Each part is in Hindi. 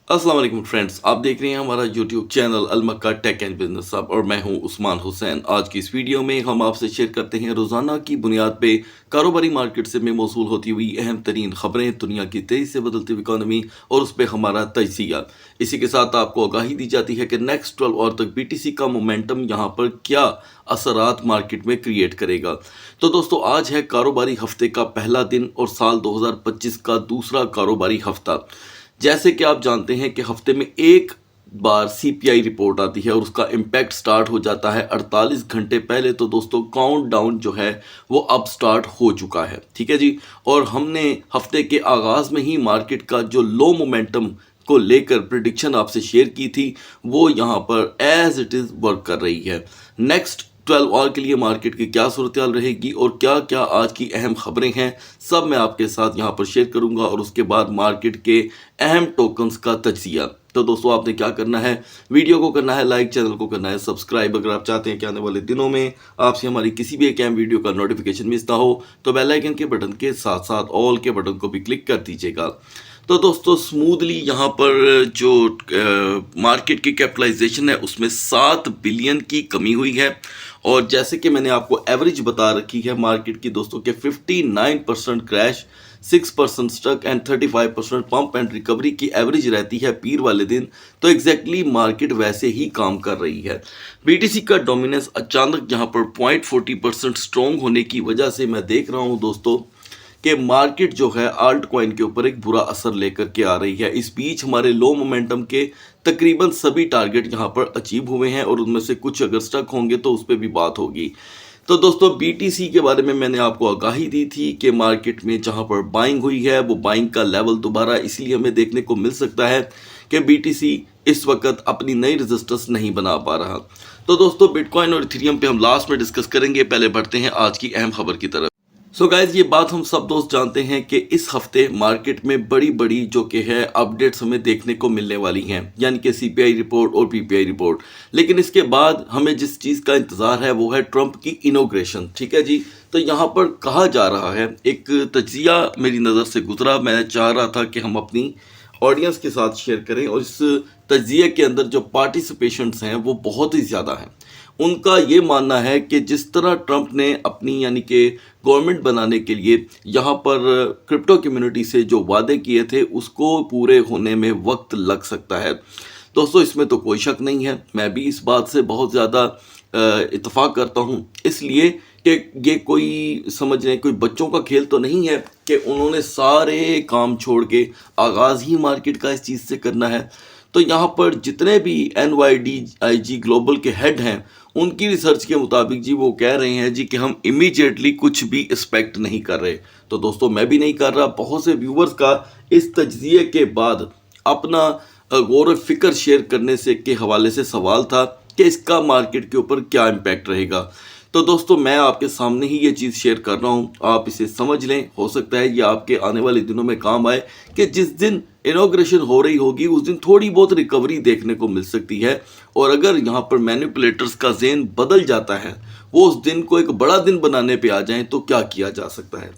अस्सलाम वालेकुम फ्रेंड्स, आप देख रहे हैं हमारा YouTube channel Al Makka tech and business hub और मैं हूं उस्मान हुसैन। आज की इस वीडियो में हम आपसे शेयर करते हैं रोज़ाना की बुनियाद पे कारोबारी मार्केट से में मौसूल होती हुई अहम तरीन खबरें, दुनिया की तेज़ी से बदलती हुई इकॉनमी और उस पर हमारा तजिया। इसी के साथ आपको आगाही दी जाती है कि नेक्स्ट 12 और तक BTC का मोमेंटम यहाँ पर क्या असरात मार्केट में क्रिएट करेगा। तो दोस्तों, आज है कारोबारी हफ्ते का पहला दिन और साल 2025 का दूसरा कारोबारी हफ्ता। जैसे कि आप जानते हैं कि हफ्ते में एक बार CPI रिपोर्ट आती है और उसका इम्पैक्ट स्टार्ट हो जाता है 48 घंटे पहले। तो दोस्तों, काउंट डाउन जो है वो अब स्टार्ट हो चुका है, ठीक है जी। और हमने हफ्ते के आगाज़ में ही मार्केट का जो लो मोमेंटम को लेकर प्रिडिक्शन आपसे शेयर की थी, वो यहाँ पर एज इट इज़ वर्क कर रही है। नेक्स्ट 12 आवर के लिए मार्केट की क्या सूरत हाल रहेगी और क्या क्या आज की अहम खबरें हैं, सब मैं आपके साथ यहाँ पर शेयर करूँगा और उसके बाद मार्केट के अहम टोकन्स का तजिया। तो दोस्तों, आपने क्या करना है, वीडियो को करना है लाइक, चैनल को करना है सब्सक्राइब। अगर आप चाहते हैं कि आने वाले दिनों में आपसे हमारी किसी भी एक अहम वीडियो का नोटिफिकेशन मिस ना हो, तो बेल आइकन के बटन के साथ साथ ऑल के बटन को भी क्लिक कर दीजिएगा। तो दोस्तों, स्मूथली यहाँ पर जो मार्केट की कैपिटलाइजेशन है उसमें 7 बिलियन की कमी हुई है। और जैसे कि मैंने आपको एवरेज बता रखी है मार्केट की दोस्तों के 59% crash, 6% stuck and 35% pump and recovery की एवरेज रहती है पीर वाले दिन। तो एग्जैक्टली मार्केट वैसे ही काम कर रही है। BTC का डोमिनेंस अचानक यहाँ पर 0.40% स्ट्रॉन्ग होने की वजह से मैं देख रहा हूँ दोस्तों कि मार्केट जो है आल्ट कॉइन के ऊपर एक बुरा असर लेकर के आ रही है। इस बीच हमारे लो मोमेंटम के तकरीबन सभी टारगेट यहाँ पर अचीव हुए हैं और उनमें से कुछ अगर स्टक होंगे तो उस पर भी बात होगी। तो दोस्तों, BTC के बारे में मैंने आपको आगाही दी थी कि मार्केट में जहाँ पर बाइंग हुई है वो बाइंग का लेवल दोबारा इसलिए हमें देखने को मिल सकता है कि BTC इस वक्त अपनी नई रेजिस्टेंस नहीं बना पा रहा। तो दोस्तों, बिटकॉइन और इथेरियम पे हम लास्ट में डिस्कस करेंगे, पहले बढ़ते हैं आज की अहम खबर की तरफ। सो गाइज, ये बात हम सब दोस्त जानते हैं कि इस हफ्ते मार्केट में बड़ी बड़ी जो कि है अपडेट्स हमें देखने को मिलने वाली हैं, यानी कि CPI रिपोर्ट और PPI रिपोर्ट। लेकिन इसके बाद हमें जिस चीज़ का इंतज़ार है वो है ट्रंप की इनॉग्रेशन, ठीक है जी। तो यहाँ पर कहा जा रहा है, एक तजिया मेरी नज़र से गुजरा, मैं चाह रहा था कि हम अपनी ऑडियंस के साथ शेयर करें और इस तजिए के अंदर जो पार्टिसिपेशंट्स हैं वो बहुत ही ज़्यादा हैं। उनका ये मानना है कि जिस तरह ट्रंप ने अपनी यानी कि गवर्नमेंट बनाने के लिए यहाँ पर क्रिप्टो कम्युनिटी से जो वादे किए थे उसको पूरे होने में वक्त लग सकता है। दोस्तों, इसमें तो कोई शक नहीं है, मैं भी इस बात से बहुत ज़्यादा इत्तेफाक करता हूँ, इसलिए कि ये कोई समझ रहे कोई बच्चों का खेल तो नहीं है कि उन्होंने सारे काम छोड़ के आगाज़ ही मार्केट का इस चीज़ से करना है। तो यहाँ पर जितने भी NYDIG ग्लोबल के हेड हैं, उनकी रिसर्च के मुताबिक जी वो कह रहे हैं जी कि हम इमीडिएटली कुछ भी एक्सपेक्ट नहीं कर रहे। तो दोस्तों, मैं भी नहीं कर रहा। बहुत से व्यूवर्स का इस तज्जिए के बाद अपना गौर व फिक्र शेयर करने से के हवाले से सवाल था कि इसका मार्केट के ऊपर क्या इम्पैक्ट रहेगा। तो दोस्तों, मैं आपके सामने ही ये चीज़ शेयर कर रहा हूँ, आप इसे समझ लें। हो सकता है ये आपके आने वाले दिनों में काम आए कि जिस दिन इनॉग्रेशन हो रही होगी उस दिन थोड़ी बहुत रिकवरी देखने को मिल सकती है। और अगर यहाँ पर मैनिपुलेटर्स का ज़हन बदल जाता है, वो उस दिन को एक बड़ा दिन बनाने पे आ जाएं, तो क्या किया जा सकता है।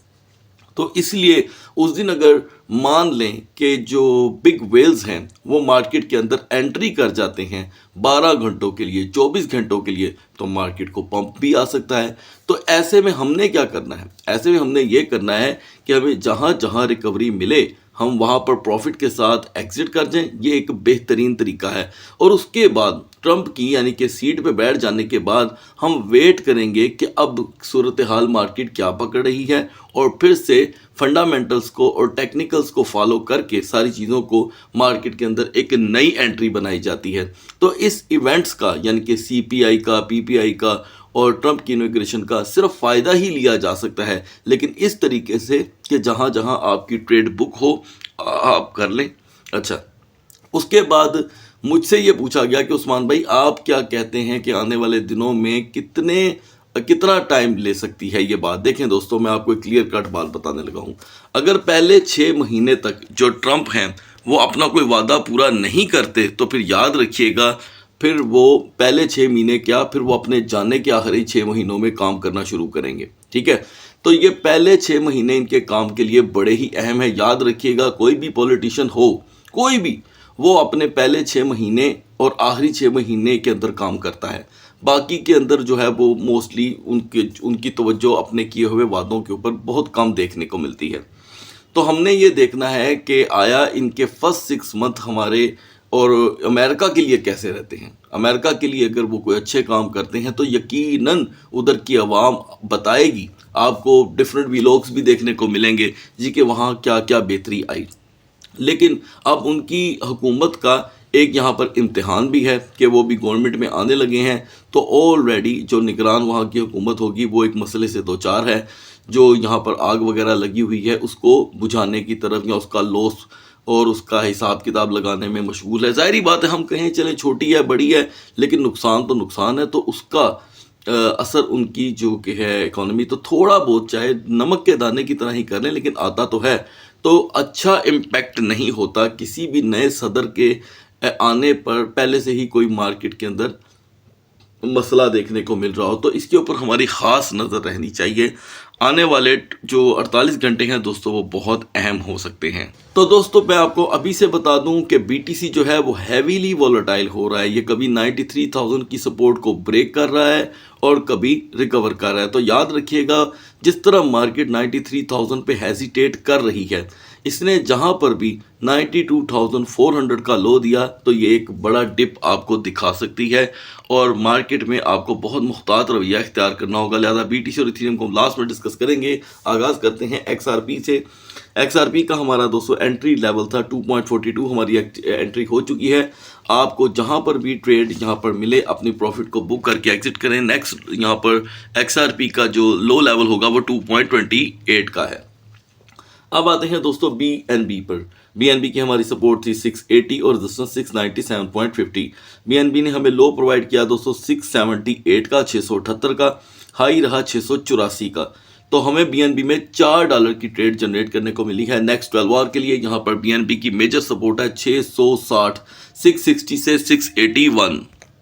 तो इसलिए उस दिन अगर मान लें कि जो बिग वेल्स हैं वो मार्केट के अंदर एंट्री कर जाते हैं 12 घंटों के लिए, 24 घंटों के लिए, तो मार्केट को पंप भी आ सकता है। तो ऐसे में हमने क्या करना है, ऐसे में हमने ये करना है कि हमें जहाँ जहाँ रिकवरी मिले हम वहाँ पर प्रॉफिट के साथ एग्जिट कर जाएं। ये एक बेहतरीन तरीका है। और उसके बाद ट्रंप की यानी कि सीट पे बैठ जाने के बाद हम वेट करेंगे कि अब सूरत हाल मार्केट क्या पकड़ रही है और फिर से फंडामेंटल्स को और टेक्निकल्स को फॉलो करके सारी चीज़ों को मार्केट के अंदर एक नई एंट्री बनाई जाती है। तो इस इवेंट्स का यानी कि CPI का, PPI का और ट्रंप की इनॉग्रेशन का सिर्फ फ़ायदा ही लिया जा सकता है, लेकिन इस तरीके से कि जहाँ जहाँ आपकी ट्रेड बुक हो आप कर लें। अच्छा, उसके बाद मुझसे ये पूछा गया कि उस्मान भाई, आप क्या कहते हैं कि आने वाले दिनों में कितना टाइम ले सकती है ये बात। देखें दोस्तों, मैं आपको एक क्लियर कट बात बताने लगा हूँ। अगर पहले 6 महीने तक जो ट्रंप हैं वो अपना कोई वादा पूरा नहीं करते, तो फिर याद रखिएगा, फिर वो पहले 6 महीने क्या, फिर वो अपने जाने के आखिरी 6 महीनों में काम करना शुरू करेंगे, ठीक है। तो ये पहले 6 महीने इनके काम के लिए बड़े ही अहम है। याद रखिएगा, कोई भी पॉलिटिशियन हो, कोई भी, वो अपने पहले 6 महीने और आखिरी 6 महीने के अंदर काम करता है। बाकी के अंदर जो है वो मोस्टली उनकी तवज्जो अपने किए हुए वादों के ऊपर बहुत कम देखने को मिलती है। तो हमने ये देखना है कि आया इनके फर्स्ट 6 मंथ हमारे और अमेरिका के लिए कैसे रहते हैं। अमेरिका के लिए अगर वो कोई अच्छे काम करते हैं तो यकीनन उधर की आवाम बताएगी। आपको डिफरेंट व्लॉग्स भी देखने को मिलेंगे जी कि वहाँ क्या क्या बेहतरी आई। लेकिन अब उनकी हुकूमत का एक यहाँ पर इम्तिहान भी है कि वो भी गवर्नमेंट में आने लगे हैं, तो ऑलरेडी जो निगरान वहाँ की हुकूमत होगी वो एक मसले से दो चार है। जो यहाँ पर आग वगैरह लगी हुई है उसको बुझाने की तरफ या उसका लॉस और उसका हिसाब किताब लगाने में मशगूल है। ज़ाहिरी बात है, हम कहें चले छोटी है बड़ी है, लेकिन नुकसान तो नुकसान है, तो उसका असर उनकी जो कि है इकोनॉमी तो थोड़ा बहुत चाहे नमक के दाने की तरह ही कर लें लेकिन आता तो है। तो अच्छा इम्पैक्ट नहीं होता किसी भी नए सदर के आने पर पहले से ही कोई मार्केट के अंदर मसला देखने को मिल रहा हो, तो इसके ऊपर हमारी ख़ास नज़र रहनी चाहिए। आने वाले जो 48 घंटे हैं दोस्तों वो बहुत अहम हो सकते हैं। तो दोस्तों मैं आपको अभी से बता दूं कि BTC जो है वो हैवीली वॉलेटाइल हो रहा है। ये कभी 93,000 की सपोर्ट को ब्रेक कर रहा है और कभी रिकवर कर रहा है। तो याद रखिएगा, जिस तरह मार्केट 93,000 पे हेजिटेट कर रही है, इसने जहां पर भी 92,400 का लो दिया तो ये एक बड़ा डिप आपको दिखा सकती है और मार्केट में आपको बहुत मुख्तात रवैया इख्तियार करना होगा। लिहाजा BTC और इथेरियम को हम लास्ट में डिस्कस करेंगे। आगाज़ करते हैं XRP से। XRP का हमारा दोस्तों एंट्री लेवल था 2.42, हमारी एंट्री हो चुकी है। आपको जहां पर भी ट्रेड यहां पर मिले अपनी प्रॉफिट को बुक करके एग्जिट करें। नेक्स्ट यहां पर XRP का जो लो लेवल होगा वो 2.28 का है। अब आते हैं दोस्तों BNB पर। BNB की हमारी सपोर्ट थी 680 और रेजिस्टेंस 697.50। BNB ने हमें लो प्रोवाइड किया दोस्तों 678 का, 678 का, हाई रहा 684 का। तो हमें BNB में $4 की ट्रेड जनरेट करने को मिली है नेक्स्ट 12 आवर के लिए। यहाँ पर BNB की मेजर सपोर्ट है 660, 660 से 681।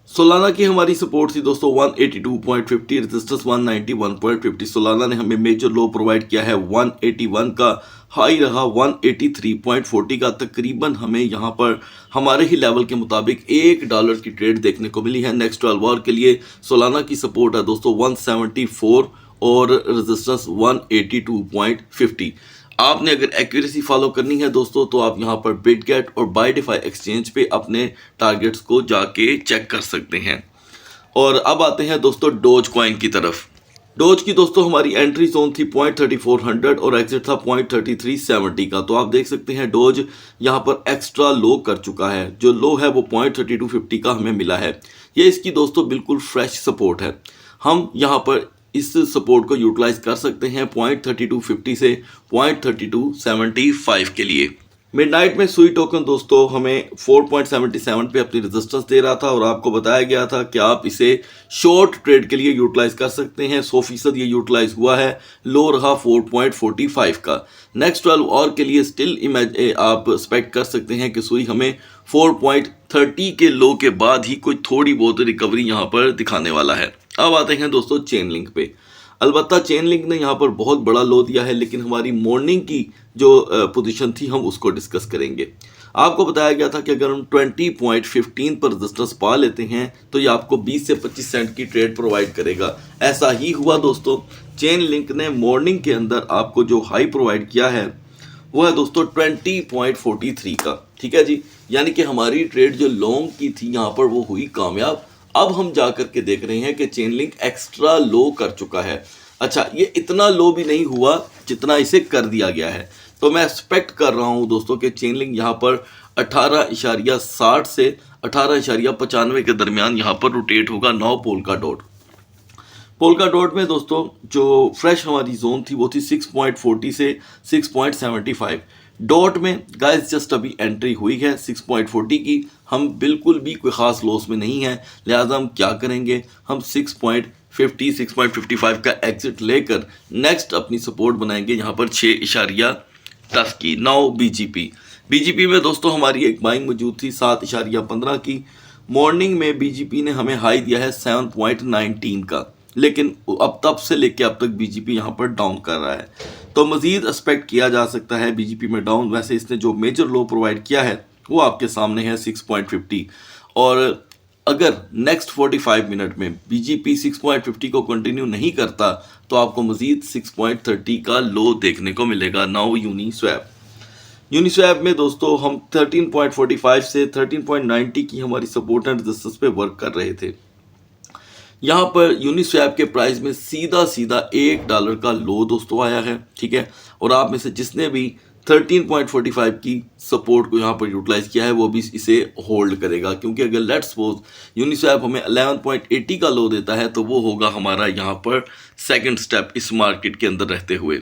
सोलाना की हमारी सपोर्ट थी दोस्तों 182.50, रेजिस्टेंस 191.50। सोलाना ने हमें मेजर लो प्रोवाइड किया है 181 का, हाई रहा 183.40 का। तकरीबन हमें यहाँ पर हमारे ही लेवल के मुताबिक $1 की ट्रेड देखने को मिली है नेक्स्ट 12 आवर के लिए। सोलाना की सपोर्ट है दोस्तों 174 और रेजिस्टेंस 182.50। आपने अगर एक्यूरेसी फॉलो करनी है दोस्तों तो आप यहाँ पर बिटगेट और बायडिफाई एक्सचेंज पे अपने टारगेट्स को जाके चेक कर सकते हैं। और अब आते हैं दोस्तों डोज कॉइन की तरफ। डोज की दोस्तों हमारी एंट्री जोन थी 0.3400 और एग्जिट था 0.3370 का। तो आप देख सकते हैं डोज यहाँ पर एक्स्ट्रा लो कर चुका है। जो लो है वो 0.3250 का हमें मिला है। ये इसकी दोस्तों बिल्कुल फ्रेश सपोर्ट है। हम यहाँ पर इस सपोर्ट को यूटिलाइज कर सकते हैं 0.3250 से 0.3275 के लिए। मिडनाइट में सुई टोकन दोस्तों हमें 4.77 पे अपनी रेजिस्टेंस दे रहा था और आपको बताया गया था कि आप इसे शॉर्ट ट्रेड के लिए यूटिलाइज कर सकते हैं। 100% ये यूटिलाइज हुआ है। लो रहा 4.45 का। नेक्स्ट 12 आवर के लिए स्टिल आप एक्सपेक्ट कर सकते हैं कि सुई हमें 4.30 के लो के बाद ही कोई थोड़ी बहुत रिकवरी यहाँ पर दिखाने वाला है। अब आते हैं दोस्तों चेन लिंक पे। अलबत्ता चेन लिंक ने यहाँ पर बहुत बड़ा लो दिया है, लेकिन हमारी मॉर्निंग की जो पोजीशन थी हम उसको डिस्कस करेंगे। आपको बताया गया था कि अगर हम 20.15 पर रेजिस्टेंस पा लेते हैं तो ये आपको 20 से 25 सेंट की ट्रेड प्रोवाइड करेगा। ऐसा ही हुआ दोस्तों। चेन लिंक ने मॉर्निंग के अंदर आपको जो हाई प्रोवाइड किया है वो है दोस्तों 20.43 का। ठीक है जी, यानी कि हमारी ट्रेड जो लॉन्ग की थी यहाँ पर वो हुई कामयाब। अब हम जा कर के देख रहे हैं कि चेन लिंक एक्स्ट्रा लो कर चुका है। अच्छा, ये इतना लो भी नहीं हुआ जितना इसे कर दिया गया है। तो मैं एक्सपेक्ट कर रहा हूं दोस्तों कि चेन लिंक यहाँ पर 18.60 से 18.95 के दरमियान यहाँ पर रोटेट होगा। 9 पोल्का डॉट में दोस्तों जो फ्रेश हमारी जोन थी वो थी 6.40 से 6.75। डॉट में गाइस जस्ट अभी एंट्री हुई है 6.40 की। हम बिल्कुल भी कोई ख़ास लॉस में नहीं है, लिहाजा हम क्या करेंगे, हम 6.50 6.55 का एग्जिट लेकर नेक्स्ट अपनी सपोर्ट बनाएंगे यहाँ पर 6.10 की। 9 बीजीपी में दोस्तों हमारी एक बाइंग मौजूद थी 7.15 की। मॉर्निंग में बीजीपी ने हमें हाई दिया है 7.19 का, लेकिन अब तब से लेके अब तक बीजीपी यहाँ पर डाउन कर रहा है। तो मज़ीद एक्सपेक्ट किया जा सकता है बीजीपी में डाउन। वैसे इसने जो मेजर लो प्रोवाइड किया है वो आपके सामने है 6.50। और अगर नेक्स्ट 45 मिनट में बीजीपी 6.50 को कंटिन्यू नहीं करता तो आपको मजीद 6.30 का लो देखने को मिलेगा। नाउ यूनिस्वैप में दोस्तों हम 13.45 से 13.90 की हमारी सपोर्ट एंड रेजिस्टेंस पे वर्क कर रहे थे। यहाँ पर यूनिस्वैप के प्राइस में सीधा सीधा $1 का लो दोस्तों आया है, ठीक है। और आप में से जिसने भी 13.45 की सपोर्ट को यहाँ पर यूटिलाइज किया है वो भी इसे होल्ड करेगा, क्योंकि अगर लेट्स सपोज यूनिस्वैप हमें 11.80 का लो देता है तो वो होगा हमारा यहाँ पर सेकंड स्टेप इस मार्केट के अंदर रहते हुए।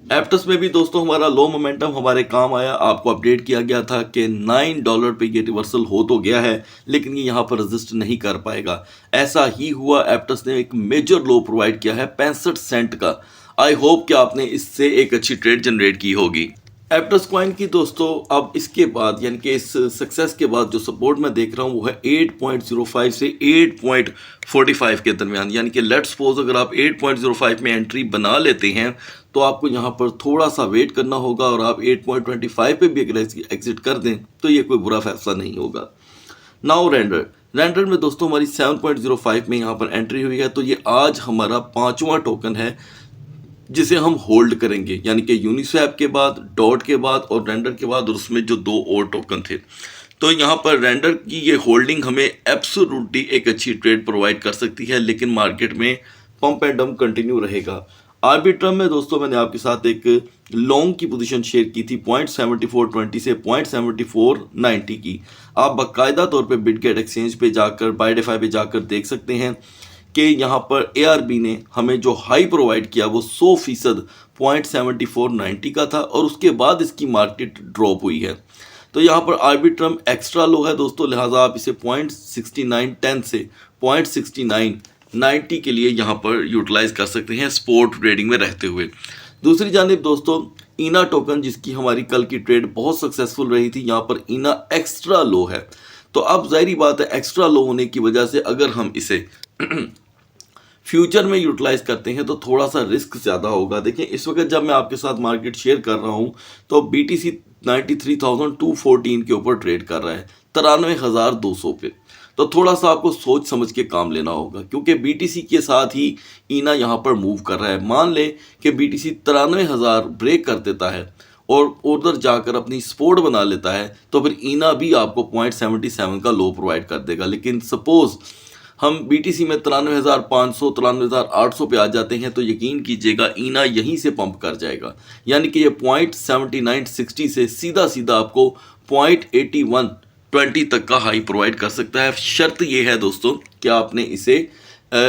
एप्टस में भी दोस्तों हमारा लो मोमेंटम हमारे काम आया। आपको अपडेट किया गया था कि $9 पे ये रिवर्सल हो तो गया है, लेकिन ये यहाँ पर रजिस्ट नहीं कर पाएगा। ऐसा ही हुआ, एप्टस ने एक मेजर लो प्रोवाइड किया है 65 सेंट का। आई होप कि आपने इससे एक अच्छी ट्रेड जनरेट की होगी एप्टस कॉइन की दोस्तों। अब इसके बाद यानी कि इस सक्सेस के बाद जो सपोर्ट मैं देख रहा हूँ वो है 8.05 से 8.45 के दरमियान। यानी कि लेट्स सपोज अगर आप 8.05 में एंट्री बना लेते हैं तो आपको यहाँ पर थोड़ा सा वेट करना होगा, और आप 8.25 पे भी अगर एग्जिट कर दें तो ये कोई बुरा फैसला नहीं होगा। नाउ रेंडर में दोस्तों हमारी 7.05 में यहाँ पर एंट्री हुई है, तो ये आज हमारा 5वां टोकन है जिसे हम होल्ड करेंगे, यानी कि यूनिस्वैप के बाद, डॉट के बाद और रेंडर के बाद, और उसमें जो 2 और टोकन थे। तो यहाँ पर रेंडर की ये होल्डिंग हमें एब्सोल्युटली एक अच्छी ट्रेड प्रोवाइड कर सकती है, लेकिन मार्केट में पंप एंड डंप कंटिन्यू रहेगा। आर्बिट्रम में दोस्तों मैंने आपके साथ एक लॉन्ग की पोजीशन शेयर की थी 0.7420 से 0.7490 की। आप बाकायदा तौर पे बिटगेट एक्सचेंज पे जाकर, बायडेफाई पे जाकर देख सकते हैं कि यहाँ पर ARB ने हमें जो हाई प्रोवाइड किया वो 100% 0.7490 का था, और उसके बाद इसकी मार्केट ड्रॉप हुई है। तो यहाँ पर आर्बिट्रम एक्स्ट्रा लो है दोस्तों, लिहाजा आप इसे 0.6910 से 0.6990 के लिए यहाँ पर यूटिलाइज कर सकते हैं स्पोर्ट ट्रेडिंग में रहते हुए। दूसरी जानिब दोस्तों ईना टोकन, जिसकी हमारी कल की ट्रेड बहुत सक्सेसफुल रही थी, यहाँ पर ईना एक्स्ट्रा लो है। तो अब जाहिर बात है एक्स्ट्रा लो होने की वजह से अगर हम इसे फ्यूचर में यूटिलाइज करते हैं तो थोड़ा सा रिस्क ज़्यादा होगा। देखिए इस वक्त जब मैं आपके साथ मार्केट शेयर कर रहा हूँ तो BTC 93,214 के ऊपर ट्रेड कर रहा है 93,200 पे। तो थोड़ा सा आपको सोच समझ के काम लेना होगा, क्योंकि BTC के साथ ही ईना यहाँ पर मूव कर रहा है। मान लें कि BTC 93,000 ब्रेक कर देता है और उधर जाकर अपनी सपोर्ट बना लेता है, तो फिर ईना भी आपको 0.77 का लो प्रोवाइड कर देगा। लेकिन सपोज हम BTC में 93,500 93,800 पे आ जाते हैं तो यकीन कीजिएगा ईना यहीं से पंप कर जाएगा, यानी कि ये 0.7960 से सीधा सीधा आपको 0.8120 तक का हाई प्रोवाइड कर सकता है। शर्त ये है दोस्तों कि आपने इसे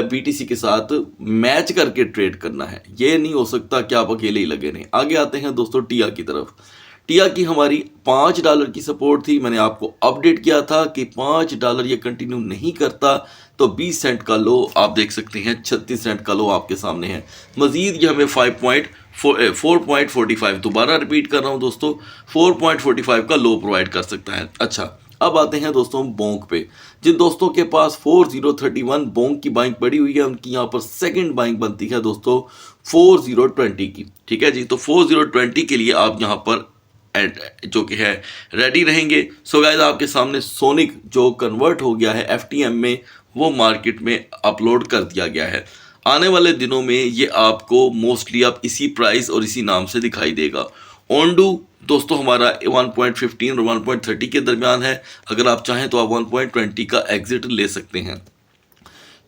BTC के साथ मैच करके ट्रेड करना है, ये नहीं हो सकता कि आप अकेले ही लगे रहें। आगे आते हैं दोस्तों टिया की तरफ। टिया की हमारी $5 की सपोर्ट थी। मैंने आपको अपडेट किया था कि $5 ये कंटिन्यू नहीं करता तो 20 सेंट का लो आप देख सकते हैं, 36 सेंट का लो आपके सामने है। मजीद ये हमें 4.45 दोबारा रिपीट कर रहा हूँ दोस्तों, 4.45 का लो प्रोवाइड कर सकता है। अच्छा अब आते हैं दोस्तों बोंक पे। जिन दोस्तों के पास 4031 बोंक की बाइंग पड़ी हुई है उनकी यहाँ पर सेकंड बाइंग बनती है दोस्तों 4020 की, ठीक है जी। तो 4020 के लिए आप यहाँ पर जो कि है रेडी रहेंगे। सो गाइस आपके सामने सोनिक जो कन्वर्ट हो गया है FTM में वो मार्केट में अपलोड कर दिया गया है। आने वाले दिनों में ये आपको मोस्टली आप इसी प्राइस और इसी नाम से दिखाई देगा। ओंडू दोस्तों हमारा 1.15 और 1.30 के दरमियान है। अगर आप चाहें तो आप 1.20 का एग्जिट ले सकते हैं।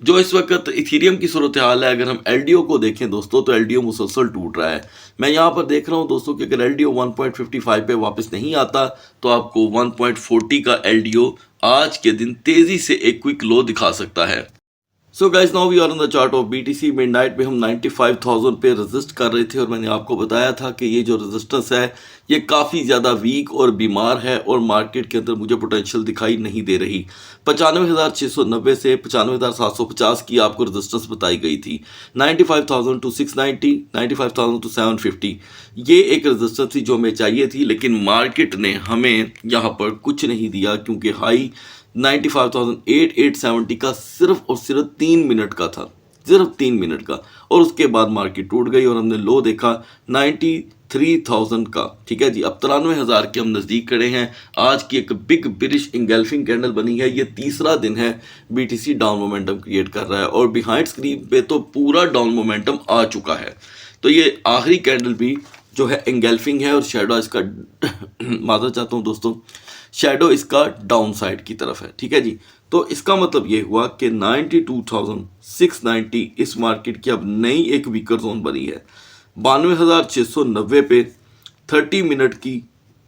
जो इस वक्त इथीरियम की सूरत हाल है, अगर हम LDO को देखें दोस्तों तो LDO मुसलसल टूट रहा है। मैं यहाँ पर देख रहा हूँ दोस्तों कि अगर LDO 1.55 पे वापस नहीं आता तो आपको 1.40 का LDO आज के दिन तेज़ी से एक क्विक लो दिखा सकता है। So guys now we are on the chart of BTC। Midnight पे हम 95,000 पे रेजिस्ट कर रहे थे और मैंने आपको बताया था कि ये जो रेजिस्टेंस है ये काफ़ी ज़्यादा वीक और बीमार है और मार्केट के अंदर मुझे पोटेंशियल दिखाई नहीं दे रही। 95,690 से 95,750 की आपको रेजिस्टेंस बताई गई थी। 95,000 to 690, 95,000 to 750 ये एक रेजिस्टेंस थी जो हमें चाहिए थी, लेकिन मार्केट ने हमें यहाँ पर कुछ नहीं दिया, क्योंकि हाई 95,870 का सिर्फ और सिर्फ 3 मिनट का था, सिर्फ 3 मिनट का, और उसके बाद मार्केट टूट गई और हमने लो देखा 93,000 का। ठीक है जी, अब 93,000 के हम नज़दीक खड़े हैं। आज की एक बिग बिरिश इंगल्फिंग कैंडल बनी है। ये तीसरा दिन है BTC डाउन मोमेंटम क्रिएट कर रहा है और बिहाइंड स्क्रीन पे तो पूरा डाउन मोमेंटम आ चुका है। तो ये आखिरी कैंडल भी जो है इंगल्फिंग है और शेडो इसका माजर चाहता हूँ दोस्तों, शेडो इसका डाउन साइड की तरफ है। ठीक है जी, तो इसका मतलब ये हुआ कि 92,690 इस मार्केट की अब नई एक वीकर जोन बनी है। 92,690 पे 30 मिनट की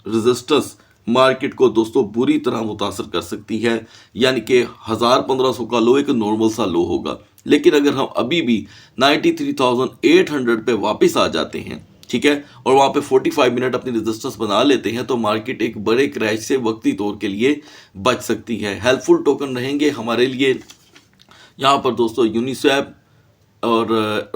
रेजिस्टेंस मार्केट को दोस्तों बुरी तरह मुतासर कर सकती है, यानी कि 1,000-1,500 का लो एक नॉर्मल सा लो होगा। लेकिन अगर हम अभी भी 93,800 पे वापस आ जाते हैं, ठीक है, और वहाँ पे 45 मिनट अपनी रेजिस्टेंस बना लेते हैं, तो मार्केट एक बड़े क्रैश से वक्ती तौर के लिए बच सकती है। हेल्पफुल टोकन रहेंगे हमारे लिए यहाँ पर दोस्तों यूनिस्वैप और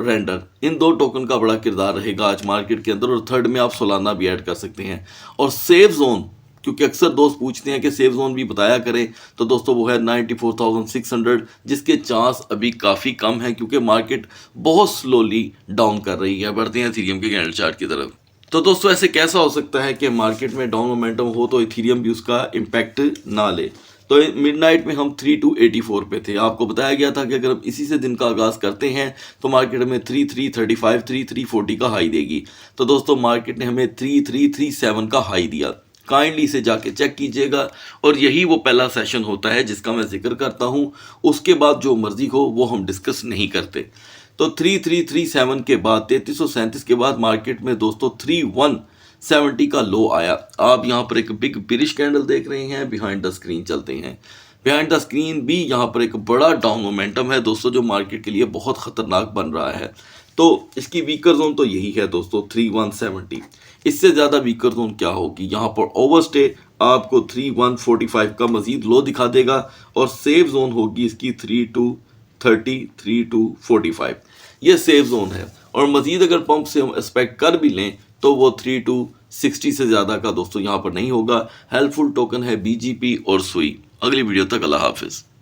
रेंडर, इन दो टोकन का बड़ा किरदार रहेगा आज मार्केट के अंदर। और थर्ड में आप सोलाना भी ऐड कर सकते हैं। और सेफ जोन, क्योंकि अक्सर दोस्त पूछते हैं कि सेफ जोन भी बताया करें, तो दोस्तों वो है 94,600, जिसके चांस अभी काफ़ी कम है क्योंकि मार्केट बहुत स्लोली डाउन कर रही है। बढ़ते हैं इथेरियम के कैंडल चार्ट की तरफ। तो दोस्तों ऐसे कैसा हो सकता है कि मार्केट में डाउन मोमेंटम हो तो इथेरियम भी उसका इम्पैक्ट ना ले। तो मिडनाइट में हम 3284 पे थे। आपको बताया गया था कि अगर हम इसी से दिन का आगाज़ करते हैं तो मार्केट हमें 3335 3340 का हाई देगी। तो दोस्तों मार्केट ने हमें 3337 का हाई दिया। काइंडली इसे जाके चेक कीजिएगा। और यही वो पहला सेशन होता है जिसका मैं जिक्र करता हूँ। उसके बाद जो मर्जी हो वो हम डिस्कस नहीं करते। तो 3337 के बाद 3337 के बाद मार्केट में दोस्तों 3170 का लो आया। आप यहाँ पर एक बिग बिरिश कैंडल देख रहे हैं। बिहाइंड द स्क्रीन चलते हैं। बिहाइंड द स्क्रीन भी यहाँ पर एक बड़ा डाउन मोमेंटम है दोस्तों, जो मार्केट के लिए बहुत ख़तरनाक बन रहा है। तो इसकी वीकर जोन तो यही है दोस्तों 3170। इससे ज़्यादा वीकर जोन क्या होगी, यहाँ पर ओवरस्टे आपको 3145 का मजीद लो दिखा देगा और सेफ जोन होगी इसकी 3230 3245। ये सेफ जोन है। और मजीद अगर पंप से हम एक्सपेक्ट कर भी लें तो वो 3260 से ज़्यादा का दोस्तों यहाँ पर नहीं होगा। हेल्पफुल टोकन है BGP और सुई। अगली वीडियो तक अल्लाह हाफिज़।